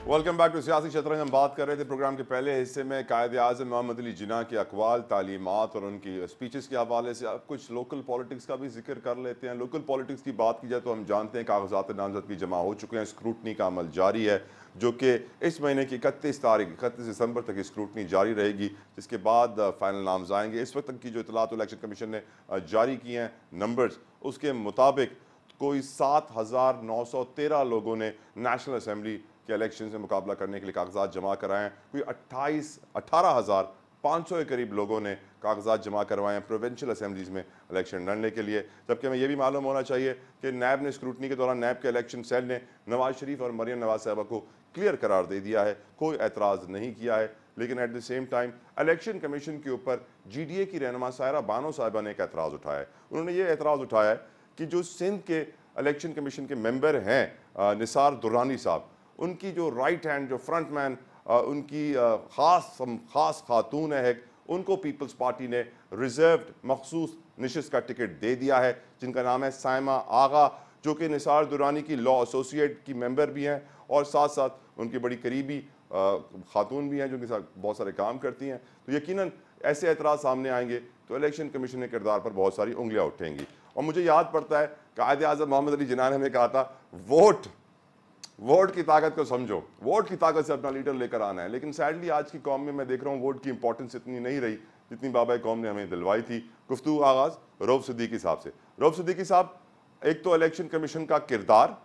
Welcome back to सियासी शतरंज। हम बात कर रहे थे प्रोग्राम के पहले हिस्से में कायद-ए-आज़म मोहम्मद अली जिन्ना के अक़वाल, तालीमात और उनकी स्पीचेस के हवाले से। अब कुछ लोकल पॉलिटिक्स का भी जिक्र कर लेते हैं। लोकल पॉलिटिक्स की बात की जाए तो हम जानते हैं कागजात नामजदगी जमा हो चुके हैं, स्क्रूटनी का अमल जारी है, जो कि इस महीने की 31 दिसंबर तक स्क्रूटनी जारी रहेगी, जिसके बाद फाइनल नाम्स आएंगे। इस वक्त तक की जो इतलात इलेक्शन कमीशन ने जारी की हैं नंबर्स, उसके मुताबिक कोई 7,913 लोगों ने नेशनल असम्बली के इलेक्शन से मुकाबला करने के लिए कागजात जमा कराए हैं। कोई 18,500 के करीब लोगों ने कागजात जमा करवाए हैं प्रोविंशियल असम्बलीज़ में इलेक्शन लड़ने के लिए। जबकि हमें यह भी मालूम होना चाहिए कि नैब ने स्क्रूटनी के दौरान नैब के इलेक्शन सेल ने नवाज शरीफ और मरियम नवाज साहिबा को क्लियर करार दे दिया है, कोई एतराज़ नहीं किया है। लेकिन at the same time election commission के ऊपर GDA की रहनुमा सायरा बानो साहिबा ने एक एतराज़ उठाया है। उन्होंने ये एतराज़ उठाया है कि जो सिंध के इलेक्शन कमीशन के मेंबर हैं निसार दुरानी साहब, उनकी जो राइट हैंड, जो फ्रंट मैन, उनकी ख़ास खातून है, उनको पीपल्स पार्टी ने रिजर्व्ड मखसूस नशिस्त का टिकट दे दिया है, जिनका नाम है साइमा आगा, जो कि निसार दुरानी की लॉ एसोसिएट की मेंबर भी हैं और साथ साथ उनकी बड़ी करीबी खातून भी हैं, जो उनके साथ बहुत सारे काम करती हैं। तो यकीनन ऐसे एतराज़ सामने आएंगे तो इलेक्शन कमीशन के किरदार पर बहुत सारी उंगलियां उठेंगी। और मुझे याद पड़ता है कायद-ए-आज़म मोहम्मद अली जिन्ना ने हमें कहा था, वोट की ताकत को समझो, वोट की ताकत से अपना लीडर लेकर आना है। लेकिन सैडली आज की कौम में मैं देख रहा हूँ वोट की इंपॉर्टेंस इतनी नहीं रही जितनी बाबा कौम ने हमें दिलवाई थी। गुफ्तगू आगाज़ रऊफ सिद्दीकी साहब से। रऊफ सिद्दीकी साहब, एक तो इलेक्शन कमीशन का किरदार,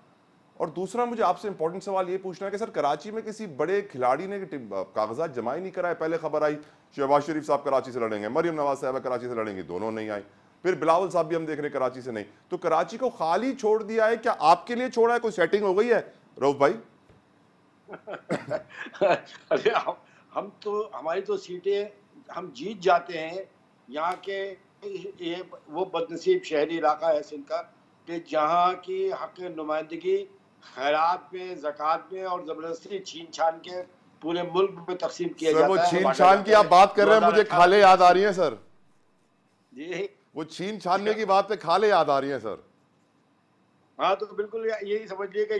और दूसरा मुझे आपसे इंपॉर्टेंट सवाल ये पूछना है कि सर कराची में किसी बड़े खिलाड़ी ने कागजात जमा ही नहीं कराए। पहले खबर आई शहबाज शरीफ साहब कराची से लड़ेंगे, मरियम नवाज साहब कराची से लड़ेंगे, दोनों नहीं आई। फिर बिलावल साहब भी हम देख रहे हैं कराची से नहीं। तो कराची को खाली छोड़ दिया है, क्या आपके लिए छोड़ा है? कोई सेटिंग हो गई है रऊफ भाई? अरे हम तो, हमारी तो सीटें हम जीत जाते हैं। यहाँ के ये वो बदनसीब शहरी इलाका है सिंध का कि जहाँ की हक नुमाइंदगी खैरात में, ज़कात में और ज़बरदस्ती छीन छान के पूरे मुल्क में तकसीम किया जाता है। वो छीन छान की आप बात कर रहे हैं, मुझे खाले याद आ रही है सर जी। वो छीन छानने की बात पे खाले याद आ रही है सर। हाँ, तो बिल्कुल यही समझिए कि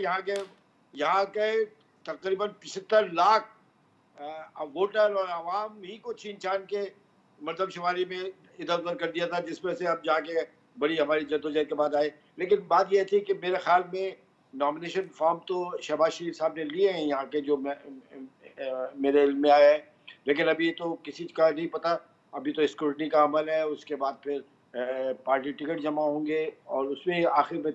यहाँ के तकरीबन 75 लाख वोटर और आवाम ही को छीन छान के मरदमशुमारी में इधर उधर कर दिया था, जिसमें से अब जाके बड़ी हमारी जद्दोजहद के बाद आए। लेकिन बात यह थी कि मेरे ख्याल में नॉमिनेशन फॉर्म तो शहबाज शरीफ साहब ने लिए हैं यहाँ के, जो मेरे इल्म में आया है। लेकिन अभी तो किसी का नहीं पता, अभी तो स्क्रूटनी का अमल है, उसके बाद फिर पार्टी टिकट जमा होंगे और उसमें आखिर में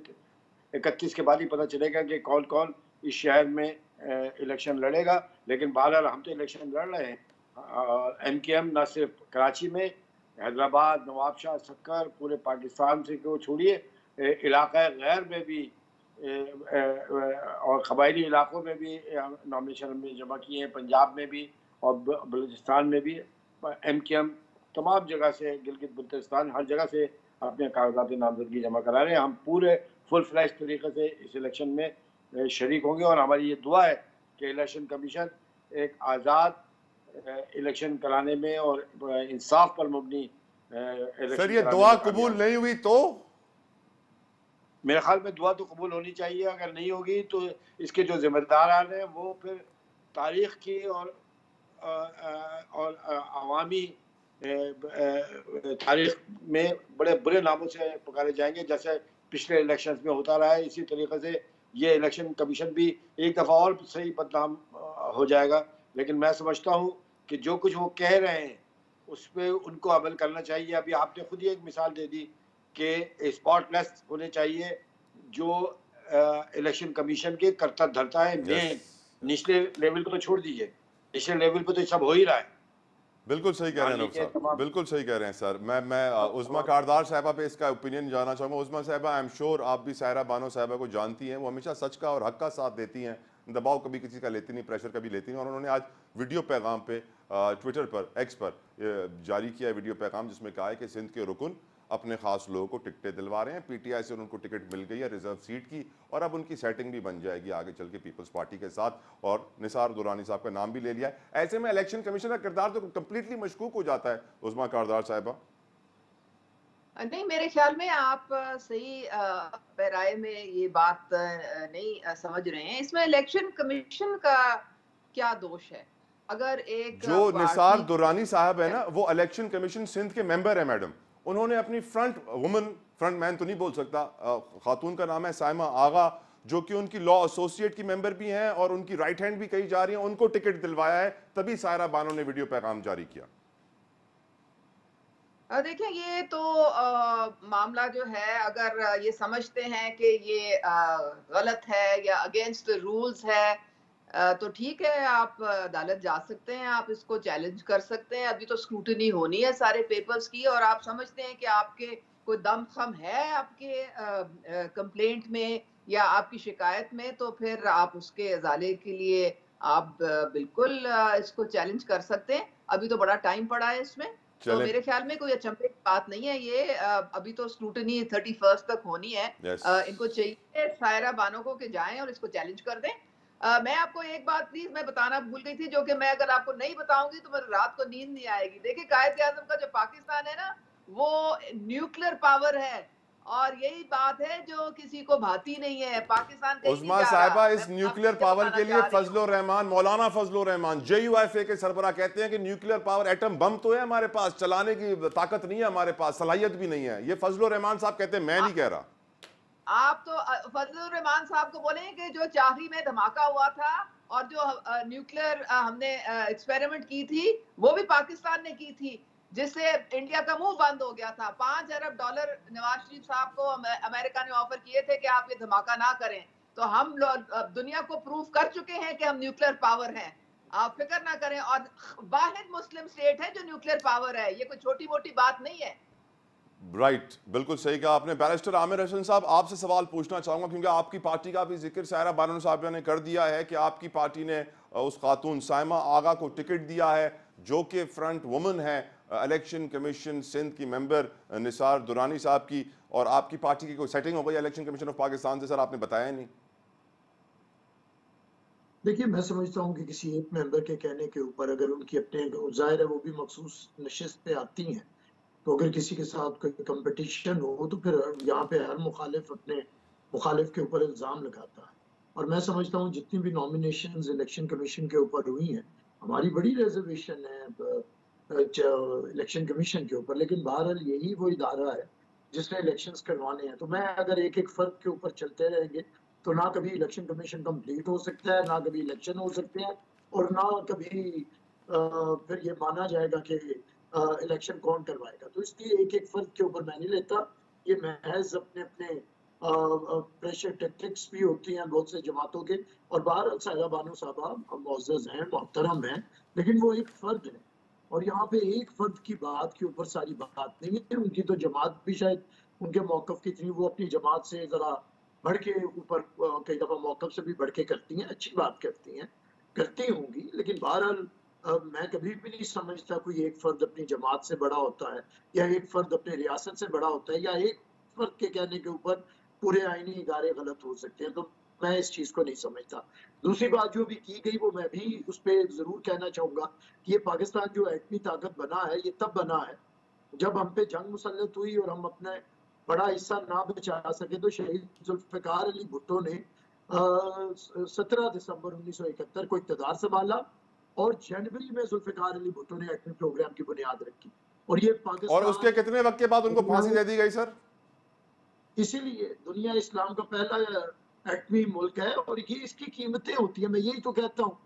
31 के बाद ही पता चलेगा कि कौन कौन इस शहर में इलेक्शन लड़ेगा। लेकिन बहरहाल हम तो इलेक्शन लड़ रहे हैं। MKM न सिर्फ कराची में, हैदराबाद, नवाबशाह, सक्कर, पूरे पाकिस्तान से को छोड़िए, इलाक़ा गैर में भी और कबायली इलाक़ों में भी नॉमिनेशन में जमा किए हैं, पंजाब में भी और बलूचिस्तान में भी। MKM तमाम जगह से, गिलगित बल्तिस्तान, हर जगह से अपने कागजात नामजदगी जमा करा रहे हैं। हम पूरे फुल फ्लैश तरीके से इस इलेक्शन में शरीक होंगे और हमारी ये दुआ है कि इलेक्शन कमीशन एक आज़ाद इलेक्शन कराने में और इंसाफ पर मबनी सर ये दुआ कबूल नहीं हुई तो? मेरे ख्याल में दुआ तो कबूल होनी चाहिए। अगर नहीं होगी तो इसके जो जिम्मेदार हैं वो फिर तारीख की और अवामी तारीख में बड़े बुरे नामों से पुकारे जाएंगे, जैसे पिछले इलेक्शंस में होता रहा है। इसी तरीके से ये इलेक्शन कमीशन भी एक दफ़ा और सही बदनाम हो जाएगा। लेकिन मैं समझता हूँ कि जो कुछ वो कह रहे हैं उस पर उनको अमल करना चाहिए। अभी आपने खुद ही एक मिसाल दे दी कि स्पॉटलेस होने चाहिए जो इलेक्शन कमीशन के करता धरता है। मेन निचले लेवल को तो छोड़ दीजिए, निचले लेवल पे तो सब हो ही रहा है। बिल्कुल सही कह रहे हैं सर, बिल्कुल सही कह रहे हैं सर। मैं उज़मा कारदार साहिबा पे इसका ओपिनियन जानना चाहूँगा। उज़मा साहिबा, आई एम श्योर आप भी सायरा बानो साहिबा को जानती हैं, वो हमेशा सच का और हक का साथ देती हैं, दबाव कभी किसी का लेती नहीं, प्रेशर कभी लेती नहीं। और उन्होंने आज वीडियो पैगाम पे ट्विटर पर, एक्स पर जारी किया वीडियो पैगाम, जिसमें कहा है कि सिंध के रुकन अपने खास लोगों को टिकटें दिलवा रहे हैं। PTI से उनको टिकट मिल गई है रिजर्व सीट की, और अब उनकी सेटिंग भी बन जाएगी आगे चल के पीपल्स पार्टी के साथ, और निसार दुरानी साहब का नाम भी ले लिया है। ऐसे में इलेक्शन कमीशन का किरदार तो कंप्लीटली मशकूक हो जाता है। उज़मा कारदार साहिबा, नहीं, मेरे ख्याल में आप सही राय में ये बात नहीं समझ रहे हैं। इसमें इलेक्शन कमीशन का क्या दोष है? अगर एक जो निसार पार्टी दुरानी साहब है ना, वो इलेक्शन कमीशन सिंध के मेंबर है मैडम। उन्होंने अपनी फ्रंट मैन तो नहीं बोल सकता, खातून का नाम है साइमा आगा, जो कि उनकी लॉ एसोसिएट की मेंबर भी हैं और उनकी राइट हैंड भी कही जा रही है, उनको टिकट दिलवाया है, तभी सायरा बानो ने वीडियो पैगाम जारी किया। देखिए ये तो मामला जो है, अगर ये समझते हैं कि ये गलत है या अगेंस्ट रूल्स है, तो ठीक है, आप अदालत जा सकते हैं, आप इसको चैलेंज कर सकते हैं। अभी तो स्क्रूटनी होनी है सारे पेपर्स की, और आप समझते हैं कि आपके कोई दमखम है आपके कंप्लेंट में या आपकी शिकायत में, तो फिर आप उसके अजाले के लिए आप बिल्कुल इसको चैलेंज कर सकते हैं। अभी तो बड़ा टाइम पड़ा है इसमें, तो चलें। मेरे ख्याल में कोई अचंभे की बात नहीं है ये। अभी तो स्क्रूटनी 31 तक होनी है। Yes. इनको चाहिए सायरा बानो को कि जाएं और इसको चैलेंज कर दें। मैं आपको एक बात प्लीज मैं बताना भूल गई थी, जो कि मैं अगर आपको नहीं बताऊंगी तो मेरे रात को नींद नहीं आएगी। देखिए, कायद-ए-आज़म का जो पाकिस्तान है ना, वो न्यूक्लियर पावर है, और यही बात है जो किसी को भाती नहीं है। पाकिस्तान कहीं नहीं उस्मा जा साहिबा, रहा। इस मैं न्यूक्लियर आपको पावर बताना के लिए चाह रही हूँ। फजलो रहमान, मौलाना फजलो रहमान JUIFA के सरबराह कहते हैं कि न्यूक्लियर पावर, एटम बम तो है हमारे पास, चलाने की ताकत नहीं है हमारे पास, सलाहियत भी नहीं है। ये फजलो रहमान साहब कहते हैं, मैं नहीं कह रहा। आप तो फजलुर रहमान साहब को बोलें कि जो चाहरी में धमाका हुआ था और जो न्यूक्लियर हमने एक्सपेरिमेंट की थी, वो भी पाकिस्तान ने की थी, जिससे इंडिया का मुंह बंद हो गया था। $5 अरब नवाज शरीफ साहब को अमेरिका ने ऑफर किए थे कि आप ये धमाका ना करें। तो हम लोग दुनिया को प्रूफ कर चुके हैं कि हम न्यूक्लियर पावर हैं। आप फिक्र ना करें, और वाहिद मुस्लिम स्टेट है जो न्यूक्लियर पावर है। ये कोई छोटी मोटी बात नहीं है। राइट, बिल्कुल सही कहा आपने। बैरिस्टर आमिर हसन साहब, आपसे सवाल पूछना चाहूंगा, क्योंकि आपकी पार्टी का भी जिक्र सायरा बानो साहब ने कर दिया है कि आपकी पार्टी ने उस खातून साइमा आगा को टिकट दिया है, जो कि फ्रंट वुमन है इलेक्शन कमीशन सिंध की मेंबर निसार दुरानी साहब की, और आपकी पार्टी की कोई सेटिंग हो गई इलेक्शन कमीशन ऑफ पाकिस्तान से? सर, आपने बताया ही नहीं। देखिए, मैं समझता हूँ कि किसी एक मेंबर के कहने के ऊपर अगर उनकी अपने, जाहिर है वो भी मखसूस नशिस्त पे आती हैं, तो अगर किसी के साथ कोई कंपटीशन हो तो फिर यहाँ पे हर मुखालिफ अपने मुखालिफ के ऊपर इल्ज़ाम लगाता है। और मैं समझता हूँ जितनी भी नॉमिनेशंस इलेक्शन कमीशन के ऊपर हुई हैं, हमारी बड़ी रिजर्वेशन है इलेक्शन कमीशन के ऊपर, लेकिन बहरहाल यही वो इदारा है जिसने इलेक्शंस करवाने हैं। तो मैं अगर एक एक फर्द के ऊपर चलते रहेंगे तो ना कभी इलेक्शन कमीशन कंप्लीट हो सकता है, ना कभी इलेक्शन हो सकते हैं, और ना कभी फिर ये माना जाएगा कि इलेक्शन कौन करवाएगा। तो इसलिए एक एक फर्द के ऊपर मैं नहीं लेता। ये महज अपने अपने प्रेशर टैक्टिक्स भी होती हैं बहुत से जमातों के। और बहरहाल सायरा बानो साहबा मुअज़्ज़ज़ हैं, मोहतरम हैं, लेकिन वो एक फर्द है, और यहाँ पे एक फर्द की बात के ऊपर सारी बात नहीं है। उनकी तो जमात भी शायद उनके मौक़िफ़ की इतनी, वो अपनी जमात से ज़रा बढ़ के ऊपर कई दफ़ा मौक़िफ़ से भी बढ़ के करती हैं, अच्छी बात करती हैं, करती होंगी। लेकिन बहरहाल मैं कभी भी नहीं समझता कोई एक फर्द अपनी जमात से बड़ा होता है, या एक फर्द अपनी रियासत से बड़ा होता है, या एक फर्द के कहने के ऊपर पूरे आईनी इदारे गलत हो सकते हैं। तो मैं इस चीज़ को नहीं समझता। दूसरी बात जो भी की गई, वो मैं भी उस पर ज़रूर कहना चाहूँगा कि ये पाकिस्तान जो एटमी ताकत बना है, ये तब बना है जब हम पे जंग मुसल्लत हुई और हम अपने बड़ा हिस्सा ना बचा सके। तो शहीद जुल्फ़िकार अली भुट्टो ने 17 दिसंबर 1971 को इक़्तिदार संभाला, और जनवरी में जुल्फ़िकार अली भुट्टो ने एटमी प्रोग्राम की बुनियाद रखी, और ये पाकिस्तान, और उसके कितने वक्त के बाद उनको फांसी दे दी गई सर? इसीलिए दुनिया इस्लाम का पहला एटमी मुल्क है, और ये इसकी कीमतें होती है। मैं यही तो कहता हूँ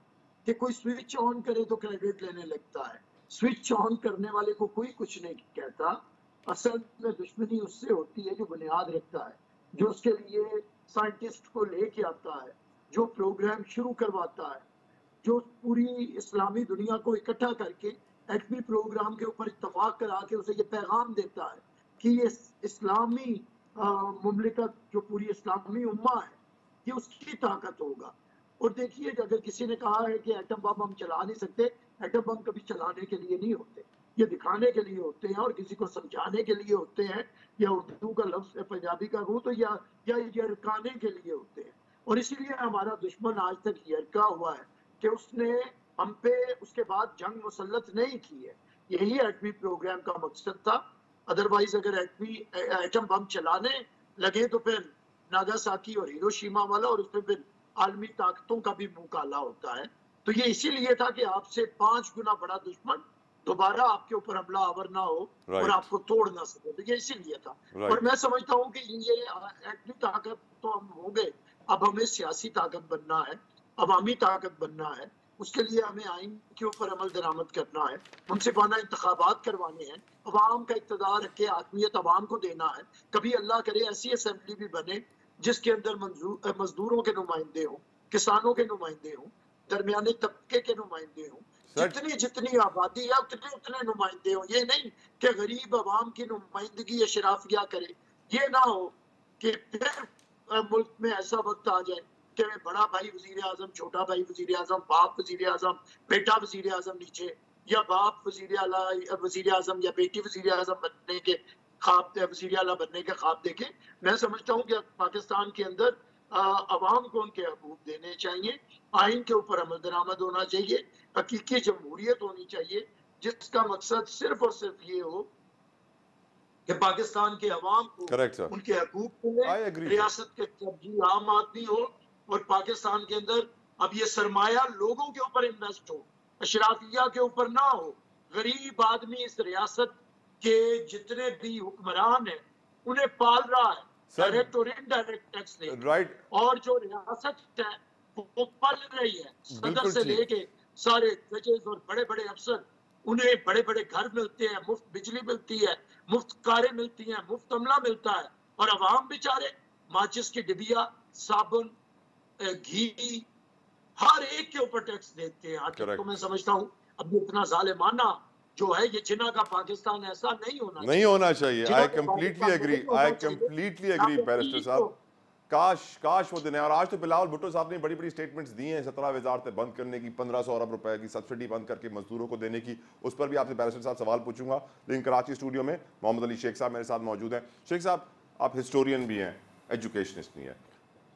कि कोई स्विच ऑन करे तो क्रेडिट लेने लगता है, स्विच ऑन करने वाले को कोई कुछ नहीं कहता। असल में दुश्मनी उससे होती है जो बुनियाद रखता है, जो उसके लिए साइंटिस्ट को लेके आता है, जो प्रोग्राम शुरू करवाता है, जो पूरी इस्लामी दुनिया को इकट्ठा करके एटमी प्रोग्राम के ऊपर इत्तफाक करा के उसे ये पैगाम देता है कि ये इस्लामी मुमलिकत, जो पूरी इस्लामी उम्मा है, ये उसकी ताकत होगा। और देखिए, अगर किसी ने कहा है कि एटम बम हम चला नहीं सकते, एटम बम कभी चलाने के लिए नहीं होते, ये दिखाने के लिए होते हैं और किसी को समझाने के लिए होते हैं, या उर्दू का लफ्ज़ पंजाबी का हो तो या यरकाने के लिए होते हैं। और इसीलिए हमारा दुश्मन आज तक यरका हुआ है कि उसने हम पे उसके बाद जंग मुसल्लत नहीं की है। यही एटमी प्रोग्राम का मकसद था। अदरवाइज अगर एटम बम चलाने लगे तो फिर नागासाकी और हिरोशिमा वाला, और उसमें फिर आलमी ताकतों का भी मुंह काला होता है। तो ये इसीलिए था कि आपसे 5 गुना बड़ा दुश्मन दोबारा आपके ऊपर हमला आवर ना हो और आपको तोड़ ना सके, तो ये इसीलिए था। और मैं समझता हूँ कि ये एटमी ताकत तो हम हो गए, अब हमें सियासी ताकत बनना है, अवामी ताकत बनना है। उसके लिए हमें आइन के ऊपर अमल दरामद करना है, मुनसिफाना इंतखाबात करवाने हैं, अवाम का इक़्तिदार रख के आत्मीयत अवाम को देना है। कभी अल्लाह करे ऐसी असेंबली भी बने जिसके अंदर मजदूरों के नुमाइंदे हों, किसानों के नुमाइंदे हों, दरमियाने तबके के नुमाइंदे हों, जितनी जितनी आबादी है उतने उतने नुमाइंदे हों। ये नहीं कि गरीब अवाम की नुमाइंदगी अशराफिया करे। ये ना हो कि फिर मुल्क में ऐसा वक्त आ जाए कि बड़ा भाई वजीर आजम, छोटा भाई वजीर आजम, बाप वजीर आजम, बेटा वजीर आजम नीचे, या बाप वजीर आजम या बेटी वजीर आजम बनने के ख्वाब, वजीर आला बनने के ख्वाब देखे। मैं समझता हूँ कि पाकिस्तान के अंदर अवाम को उनके हकूक देने चाहिए, आइन के ऊपर अमल दरामद होना चाहिए, हकीकी जमहूरियत होनी चाहिए, जिसका मकसद सिर्फ और सिर्फ ये हो कि पाकिस्तान के अवाम को उनके हकूक मिले, रियासत के तरजीह आम आदमी हो, और पाकिस्तान के अंदर अब ये सरमाया लोगों के ऊपर इन्वेस्ट हो, अशराफिया के ऊपर ना हो। गरीब आदमी इस रियासत के जितने भी हुक्मरान हैं उन्हें पाल रहा है, डायरेक्ट और इनडायरेक्ट टैक्स दे, और जो रियासत है वो पल रही है। सदर से लेके सारे जजेस और बड़े बड़े अफसर, उन्हें बड़े बड़े घर मिलते हैं, मुफ्त बिजली मिलती है, मुफ्त कारें मिलती हैं, मुफ्त अमला मिलता है, और अवाम बेचारे माचिस की डिबिया, साबुन, घी, हर एक के ऊपर टैक्स देते हैं। तो मैं समझता हूँ अब इतना जालिमाना जो है ये जिना का पाकिस्तान ऐसा नहीं होना चाहिए। आई कंप्लीटली एग्री बैरिस्टर साहब। काश वो दिन है। और आज तो बिलावल भुट्टो साहब ने बड़ी बड़ी स्टेटमेंट्स दी हैं, 17 वजारतें बंद करने की, 1500 अरब रुपए की सब्सिडी बंद करके मजदूरों को देने की। उस पर भी आपसे बैरिस्टर साहब सवाल पूछूंगा, लेकिन कराची स्टूडियो में मोहम्मद अली शेख साहब मेरे साथ मौजूद हैं। शेख साहब, आप हिस्टोरियन भी हैं, एजुकेशनिस्ट भी हैं।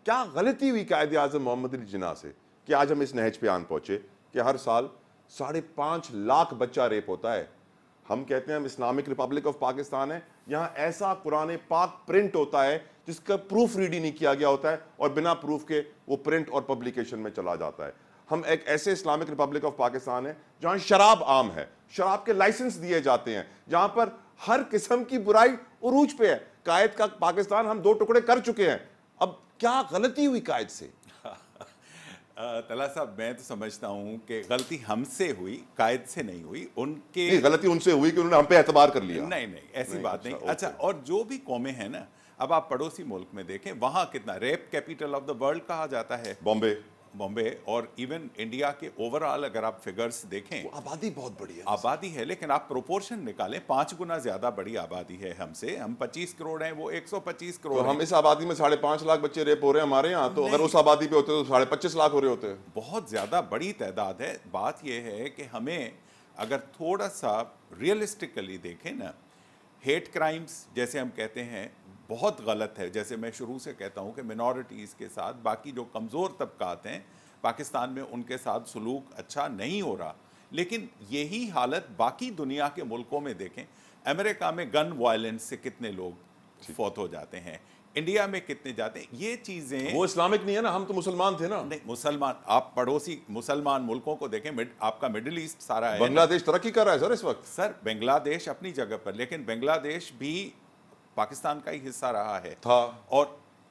क्या गलती हुई कायदे आज़म मोहम्मद अली जिन्ना से कि आज हम इस नहज पे आन पहुंचे कि हर साल 5.5 लाख बच्चा रेप होता है? हम कहते हैं हम इस्लामिक रिपब्लिक ऑफ पाकिस्तान है, यहाँ ऐसा कुरान पाक प्रिंट होता है जिसका प्रूफ रीड ही नहीं किया गया होता है, और बिना प्रूफ के वो प्रिंट और पब्लिकेशन में चला जाता है। हम एक ऐसे इस्लामिक रिपब्लिक ऑफ पाकिस्तान है जहाँ शराब आम है, शराब के लाइसेंस दिए जाते हैं, जहाँ पर हर किस्म की बुराई उरूज पे है। कायद का पाकिस्तान हम 2 टुकड़े कर चुके हैं। अब क्या गलती हुई कायद से? तला साहब, मैं तो समझता हूँ कि गलती हमसे हुई, कायद से नहीं हुई। उनके नहीं, गलती उनसे हुई कि उन्होंने हम पे एतबार कर लिया। नहीं, ऐसी बात नहीं। अच्छा, और जो भी कौमें हैं ना, अब आप पड़ोसी मुल्क में देखें, वहाँ कितना rape capital of the world कहा जाता है बॉम्बे, और इवन इंडिया के ओवरऑल अगर आप फिगर्स देखें, आबादी बहुत बड़ी है, आबादी है, लेकिन आप प्रोपोर्शन निकालें, 5 गुना ज्यादा बड़ी आबादी है हमसे। हम 25 करोड़ हैं, वो 125 करोड़। तो हम इस आबादी में 5.5 लाख बच्चे रेप हो रहे हैं हमारे यहाँ, तो अगर उस आबादी पे होते तो 25.5 लाख हो रहे होते। बहुत ज्यादा बड़ी तादाद है। बात यह है कि हमें अगर थोड़ा सा रियलिस्टिकली देखें ना, हेट क्राइम्स जैसे हम कहते हैं बहुत गलत है। जैसे मैं शुरू से कहता हूँ कि मिनॉरिटीज़ के साथ बाकी जो कमज़ोर तबकात हैं पाकिस्तान में, उनके साथ सलूक अच्छा नहीं हो रहा। लेकिन यही हालत बाकी दुनिया के मुल्कों में देखें। अमेरिका में गन वायलेंस से कितने लोग फौत हो जाते हैं, इंडिया में कितने जाते हैं। ये चीज़ें, वो इस्लामिक नहीं है ना, हम तो मुसलमान थे ना। नहीं, मुसलमान, आप पड़ोसी मुसलमान मुल्कों को देखें, आपका मिडिल ईस्ट सारा है। बांग्लादेश तरक्की कर रहा है सर इस वक्त। सर, बांग्लादेश अपनी जगह पर, लेकिन बांग्लादेश भी पाकिस्तान का ही हिस्सा रहा है,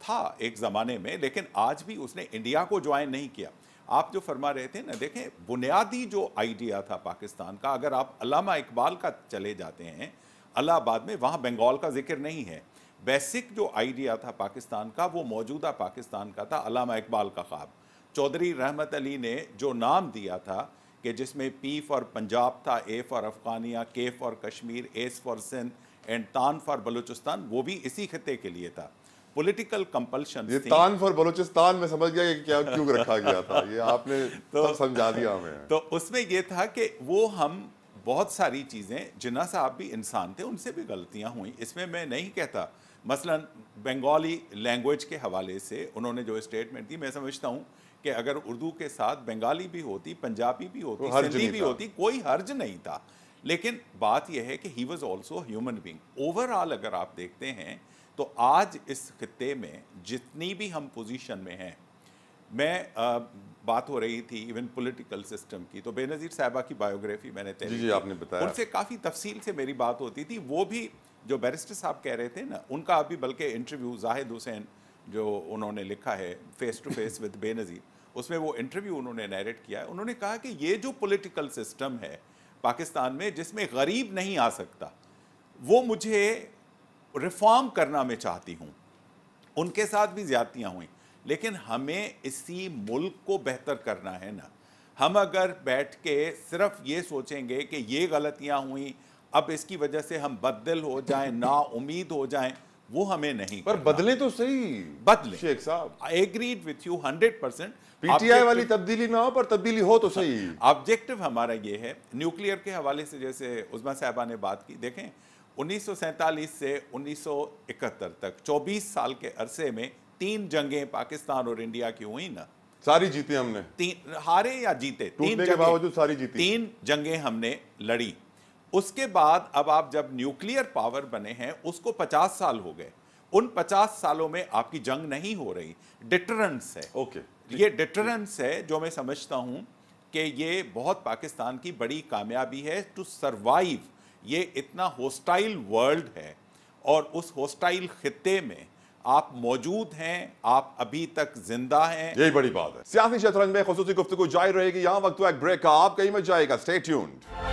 था एक ज़माने में, लेकिन आज भी उसने इंडिया को ज्वाइन नहीं किया। आप जो फरमा रहे थे ना, देखें बुनियादी जो आइडिया था पाकिस्तान का, अगर आप अल्लामा इकबाल का चले जाते हैं इलाहाबाद में, वहाँ बंगाल का जिक्र नहीं है। बेसिक जो आइडिया था पाकिस्तान का, वो मौजूदा पाकिस्तान का था, अल्लामा इकबाल का ख्वाब। चौधरी रहमत अली ने जो नाम दिया था कि जिसमें पी फॉर पंजाब था, ए for Afghania, K for Kashmir, S for Sindh and तान फॉर बलूचिस्तान, वो भी इसी खत्ते के लिए था। पॉलिटिकल कंपल्शन, ये तान फॉर बलूचिस्तान में समझ गया कि क्या क्यों रखा गया था, ये आपने तो समझा दिया हमें। तो उसमें ये था कि वो हम बहुत सारी चीज़ें, जिन्ना साहब भी इंसान थे, उनसे भी गलतियां हुई, इसमें मैं नहीं कहता। मसलन बंगाली लैंग्वेज के हवाले से उन्होंने जो स्टेटमेंट दी, मैं समझता हूँ कि अगर उर्दू के साथ बंगाली भी होती, पंजाबी भी होती, सिंधी भी होती, कोई हर्ज नहीं था। लेकिन बात यह है कि he was also human being. Overall अगर आप देखते हैं तो आज इस खित्ते में जितनी भी हम पोजीशन में हैं, मैं बात हो रही थी इवन पॉलिटिकल सिस्टम की, तो बेनज़ीर साहबा की बायोग्राफी मैंने तैयार जी आपने बताया, उनसे काफ़ी तफसील से मेरी बात होती थी। वो भी जो बैरिस्टर साहब कह रहे थे ना, उनका अभी बल्कि इंटरव्यू जाहिद हुसैन जो उन्होंने लिखा है face to face with Benazir, उसमें वो इंटरव्यू उन्होंने नैरेट किया है। उन्होंने कहा कि ये जो पॉलिटिकल सिस्टम है पाकिस्तान में जिसमें गरीब नहीं आ सकता, वो मुझे रिफॉर्म करना मैं चाहती हूँ। उनके साथ भी ज्यादतियाँ हुई, लेकिन हमें इसी मुल्क को बेहतर करना है ना। हम अगर बैठ के सिर्फ ये सोचेंगे कि ये गलतियाँ हुई, अब इसकी वजह से हम बददिल हो जाएं, ना उम्मीद हो जाएं, वो हमें नहीं पर बदले तो सही, बदले शेख साहब। I agreed with you 100%। PTI वाली तब्दीली ना हो, पर तब्दीली हो तो सही। ऑब्जेक्टिव हमारा ये है। न्यूक्लियर के हवाले से जैसे उस्मा साहबा ने बात की, देखें 1947 से 1971 तक 24 साल के अरसे में 3 जंगें पाकिस्तान और इंडिया की हुई ना, सारी जीती हमने, 3 हारे या जीते, 3 के बावजूद सारी जीती, 3 जंगें हमने लड़ी। उसके बाद अब आप जब न्यूक्लियर पावर बने हैं, उसको 50 साल हो गए। उन 50 सालों में आपकी जंग नहीं हो रही, डिटरेंस है। ओके, ये डिटरेंस है जो मैं समझता हूं कि ये बहुत पाकिस्तान की बड़ी कामयाबी है टू सरवाइव। ये इतना होस्टाइल वर्ल्ड है और उस होस्टाइल खित्ते में आप मौजूद हैं, आप अभी तक जिंदा हैं, यही बड़ी बात है। सियासी शतरंज में खुसूसी गुफ्तगू जारी रहेगी। यहां वक्त हुआ एक ब्रेक का, आप कहीं मत जाएगा, स्टे ट्यून्ड।